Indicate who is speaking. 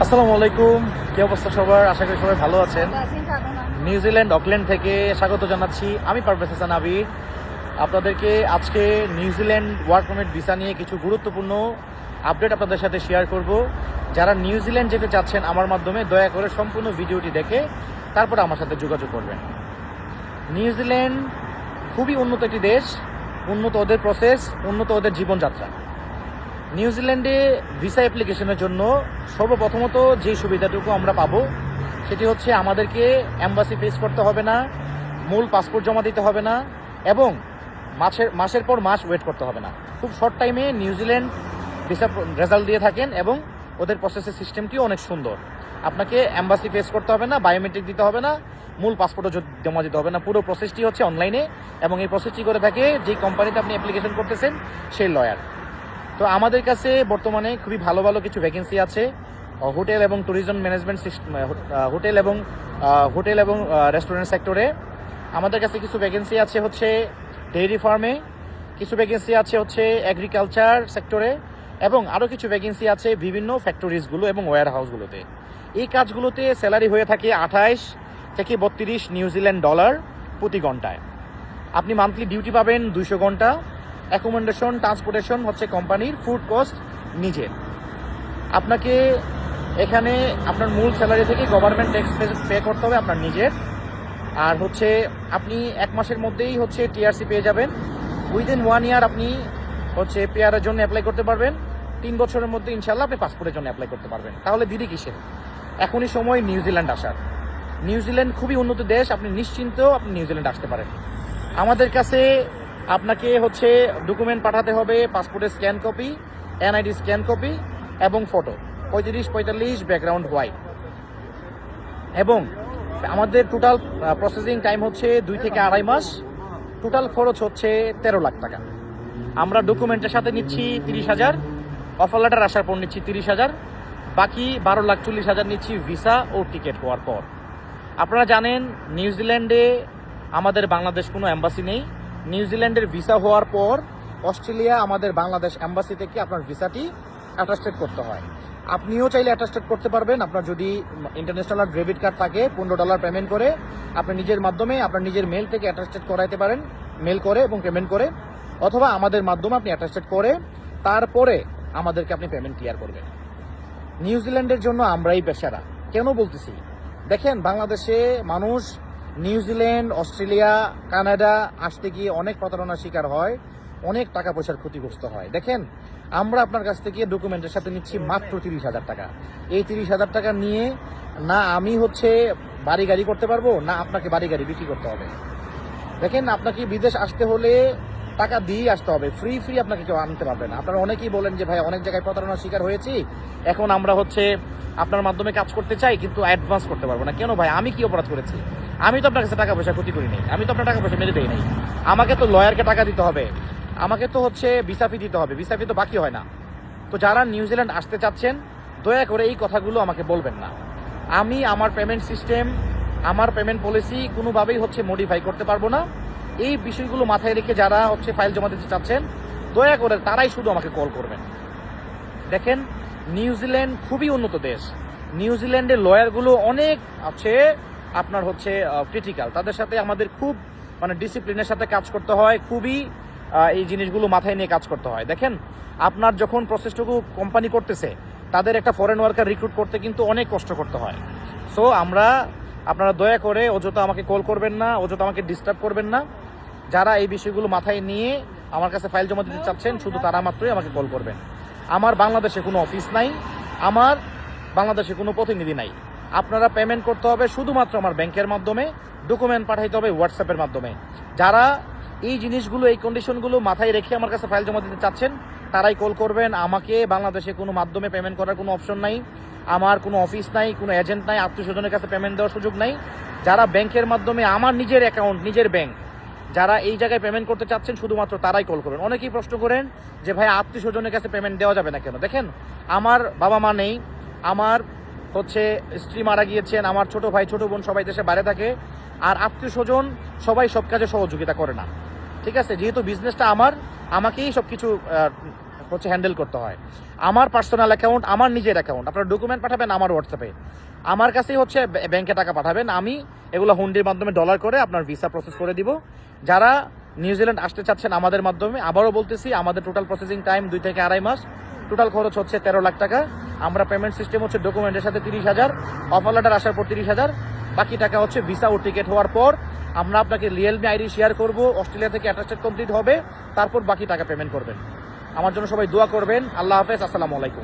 Speaker 1: আসসালামু আলাইকুম, কি অবস্থা সবার? আশা করি সবাই ভালো আছেন। নিউজিল্যান্ড অকল্যান্ড থেকে স্বাগত জানাচ্ছি। আমি পারভেজ হাসান আবির। আপনাদেরকে আজকে নিউজিল্যান্ড ওয়ার্ক পারমিট ভিসা নিয়ে কিছু গুরুত্বপূর্ণ আপডেট আপনাদের সাথে শেয়ার করব। যারা নিউজিল্যান্ড যেতে চাচ্ছেন আমার মাধ্যমে, দয়া করে সম্পূর্ণ ভিডিওটি দেখে তারপর আমার সাথে যোগাযোগ করবেন। নিউজিল্যান্ড খুবই উন্নত একটি দেশ, উন্নত ওদের প্রসেস, উন্নত ওদের জীবনযাত্রা। নিউজিল্যান্ডে ভিসা অ্যাপ্লিকেশনের জন্য সর্বপ্রথমত যে সুবিধাটুকু আমরা পাবো সেটি হচ্ছে আমাদেরকে অ্যাম্বাসি ফেস করতে হবে না, মূল পাসপোর্ট জমা দিতে হবে না, এবং মাসের পর মাস ওয়েট করতে হবে না। খুব শর্ট টাইমে নিউজিল্যান্ড ভিসা রেজাল্ট দিয়ে থাকেন এবং ওদের প্রসেসের সিস্টেমটিও অনেক সুন্দর। আপনাকে অ্যাম্বাসি ফেস করতে হবে না, বায়োমেট্রিক দিতে হবে না, মূল পাসপোর্টও জমা দিতে হবে না। পুরো প্রসেসটি হচ্ছে অনলাইনে, এবং এই প্রসেসটি করে থাকে যেই কোম্পানিতে আপনি অ্যাপ্লিকেশন করতেছেন সেই লয়ার। তো আমাদের কাছে বর্তমানে খুবই ভালো ভালো কিছু ভ্যাকেন্সি আছে হোটেল এবং ট্যুরিজম ম্যানেজমেন্ট সিস্টেম, হোটেল এবং রেস্টুরেন্ট সেক্টরে। আমাদের কাছে কিছু ভ্যাকেন্সি আছে হচ্ছে ডেইরি ফার্মে, কিছু ভ্যাকেন্সি আছে হচ্ছে এগ্রিকালচার সেক্টরে, এবং আরও কিছু ভ্যাকেন্সি আছে বিভিন্ন ফ্যাক্টরিজগুলো এবং ওয়্যার হাউসগুলোতে। এই কাজগুলোতে স্যালারি হয়ে থাকে 28 থেকে 32 নিউজিল্যান্ড ডলার প্রতি ঘন্টায়। আপনি মান্থলি ডিউটি পাবেন 200 ঘন্টা। অ্যাকোমোডেশন, ট্রান্সপোর্টেশন হচ্ছে কোম্পানির, ফুড কস্ট নিজের। আপনাকে এখানে আপনার মূল স্যালারি থেকে গভর্নমেন্ট ট্যাক্স পে করতে হবে আপনার নিজের। আর হচ্ছে আপনি 1 মাসের মধ্যেই হচ্ছে টিআরসি পেয়ে যাবেন। উইদিন 1 ইয়ার আপনি হচ্ছে পেয়ারের জন্য অ্যাপ্লাই করতে পারবেন। 3 বছরের মধ্যে ইনশাল্লাহ আপনি পাসপোর্টের জন্য অ্যাপ্লাই করতে পারবেন। তাহলে দিদি কিসের? এখনই সময় নিউজিল্যান্ড আসার। নিউজিল্যান্ড খুবই উন্নত দেশ, আপনি নিশ্চিন্তেও আপনি নিউজিল্যান্ড আসতে পারেন। আমাদের কাছে আপনাকে হচ্ছে ডকুমেন্ট পাঠাতে হবে, পাসপোর্টের scan copy, NID scan copy এবং ফটো 35-45 ব্যাকগ্রাউন্ড হোয়াইট। এবং আমাদের টোটাল প্রসেসিং টাইম হচ্ছে 2 থেকে 2.5 মাস। টোটাল খরচ হচ্ছে 13 লাখ টাকা। আমরা ডকুমেন্টের সাথে নিচ্ছি 30,000, অফার লেটার আসার পর নিচ্ছি 30,000, বাকি 12,40,000 নিচ্ছি ভিসা ও টিকিট হওয়ার পর। আপনারা জানেন নিউজিল্যান্ডে আমাদের বাংলাদেশ কোনো এম্বাসি নেই। নিউজিল্যান্ডের ভিসা হওয়ার পর অস্ট্রেলিয়া আমাদের বাংলাদেশ এম্বাসি থেকে আপনার ভিসাটি অ্যাটাস্টেড করতে হয়। আপনিও চাইলে অ্যাটাস্টেড করতে পারবেন। আপনার যদি ইন্টারন্যাশনাল ডেবিট কার্ড থাকে, $15 পেমেন্ট করে আপনি নিজের মাধ্যমে আপনার নিজের মেল থেকে অ্যাটাস্টেড করাইতে পারেন, মেল করে এবং পেমেন্ট করে, অথবা আমাদের মাধ্যমে আপনি অ্যাটাস্টেড করে তারপরে আমাদেরকে আপনি পেমেন্ট ক্লিয়ার করবেন। নিউজিল্যান্ডের জন্য আমরাই পেশারা। কেন বলতেছি? দেখেন, বাংলাদেশে মানুষ নিউজিল্যান্ড, অস্ট্রেলিয়া, কানাডা আসতে গিয়ে অনেক প্রতারণার শিকার হয়, অনেক টাকা পয়সার ক্ষতিগ্রস্ত হয়। দেখেন, আমরা আপনার কাছ থেকে ডকুমেন্টের সাথে নিচ্ছি মাত্র 30,000 টাকা। এই 30,000 টাকা নিয়ে না আমি হচ্ছে বাড়ি গাড়ি করতে পারবো, না আপনাকে বাড়ি গাড়ি বিক্রি করতে হবে। দেখেন, আপনাকে বিদেশ আসতে হলে টাকা দিয়ে আসতে হবে, ফ্রি আপনাকে কেউ আনতে পারবে না। আপনারা অনেকেই বলেন যে ভাই অনেক জায়গায় প্রতারণার শিকার হয়েছি, এখন আমরা হচ্ছে আপনার মাধ্যমে কাজ করতে চাই কিন্তু অ্যাডভান্স করতে পারবো না। কেন ভাই? আমি কি অপরাধ করেছি? আমি তো আপনার কাছে টাকা পয়সা ক্ষতি করি নাই, আমি তো আপনার টাকা পয়সা মেরে দেই নাই। আমাকে তো লয়ারকে টাকা দিতে হবে, আমাকে তো হচ্ছে ভিসা ফি দিতে হবে, ভিসা ফি তো বাকি হয় না। তো যারা নিউজিল্যান্ড আসতে চাচ্ছেন দয়া করে এই কথাগুলো আমাকে বলবেন না। আমি আমার পেমেন্ট সিস্টেম, আমার পেমেন্ট পলিসি কোনোভাবেই হচ্ছে মডিফাই করতে পারবো না। এই বিষয়গুলো মাথায় রেখে যারা হচ্ছে ফাইল জমা দিতে চাচ্ছেন দয়া করে তারাই শুধু আমাকে কল করবেন। দেখেন, নিউজিল্যান্ড খুবই উন্নত দেশ। নিউজিল্যান্ডের লয়ারগুলো অনেক আছে আপনার হচ্ছে ক্রিটিক্যাল। তাদের সাথে আমাদের খুব ডিসিপ্লিনের সাথে কাজ করতে হয়, খুবই এই জিনিসগুলো মাথায় নিয়ে কাজ করতে হয়। দেখেন, আপনার যখন প্রসেসটুকু কোম্পানি করতেছে তাদের একটা ফরেন ওয়ার্কার রিক্রুট করতে কিন্তু অনেক কষ্ট করতে হয়। সো আপনারা দয়া করে অযথা আমাকে কল করবেন না, অযথা আমাকে ডিস্টার্ব করবেন না। যারা এই বিষয়গুলো মাথায় নিয়ে আমার কাছে ফাইল জমা দিতে চাচ্ছেন শুধু তারা মাত্রই আমাকে কল করবেন। আমার বাংলাদেশে কোনো অফিস নাই, আমার বাংলাদেশে কোনো প্রতিনিধি নাই। আপনারা পেমেন্ট করতে হবে শুধুমাত্র আমার ব্যাংকের মাধ্যমে, ডকুমেন্ট পাঠাইতে হবে হোয়াটসঅ্যাপের মাধ্যমে। যারা এই জিনিসগুলো, এই কন্ডিশনগুলো মাথায় রেখে আমার কাছে ফাইল জমা দিতে চাচ্ছেন তারাই কল করবেন। আমাকে বাংলাদেশে কোনো মাধ্যমে পেমেন্ট করার কোনো অপশন নাই, আমার কোনো অফিস নাই, কোনো এজেন্ট নাই, আত্মীয় স্বজনের কাছে পেমেন্ট দেওয়ার সুযোগ নাই। যারা ব্যাংকের মাধ্যমে, আমার নিজের অ্যাকাউন্ট, নিজের ব্যাংক, যারা এই জায়গায় পেমেন্ট করতে চাচ্ছেন শুধুমাত্র তারাই কল করবেন। অনেকেই প্রশ্ন করেন যে ভাই আত্মীয় স্বজনের কাছে পেমেন্ট দেওয়া যাবে না কেন? দেখেন, আমার বাবা মা নেই, আমার হচ্ছে স্ত্রী মারা গিয়েছেন, আমার ছোট ভাই ছোট বোন সবাই দেশে বাইরে থাকে, আর আত্মীয় স্বজন সবাই সব কাজে সহযোগিতা করে না। ঠিক আছে, যেহেতু বিজনেসটা আমাকেই সব কিছু হচ্ছে হ্যান্ডেল করতে হয়। আমার পার্সোনাল অ্যাকাউন্ট, আমার নিজের অ্যাকাউন্ট, আপনার ডকুমেন্ট পাঠাবেন আমার হোয়াটসঅ্যাপে, আমার কাছেই হচ্ছে ব্যাংকে টাকা পাঠাবেন, আমি এগুলো হুন্ডির মাধ্যমে ডলার করে আপনার ভিসা প্রসেস করে দিব। যারা নিউজিল্যান্ড আসতে চাচ্ছেন আমাদের মাধ্যমে, আবারও বলতেছি, আমাদের টোটাল প্রসেসিং টাইম 2 থেকে 2.5 মাস, টোটাল খরচ হচ্ছে 13 লাখ টাকা। আমরা পেমেন্ট সিস্টেম হচ্ছে ডকুমেন্টের সাথে 30,000, অফার লেটার আসার পর 30,000, বাকি টাকা হচ্ছে ভিসা ও টিকিট হওয়ার পর আমরা আপনাকে রিয়েলমি আইডি শেয়ার করব, অস্ট্রেলিয়া থেকে অ্যাটাচমেন্ট কমপ্লিট হবে, তারপর বাকি টাকা পেমেন্ট করবেন। আমার জন্য সবাই দোয়া করবেন। আল্লাহ হাফেজ, আসসালামু আলাইকুম।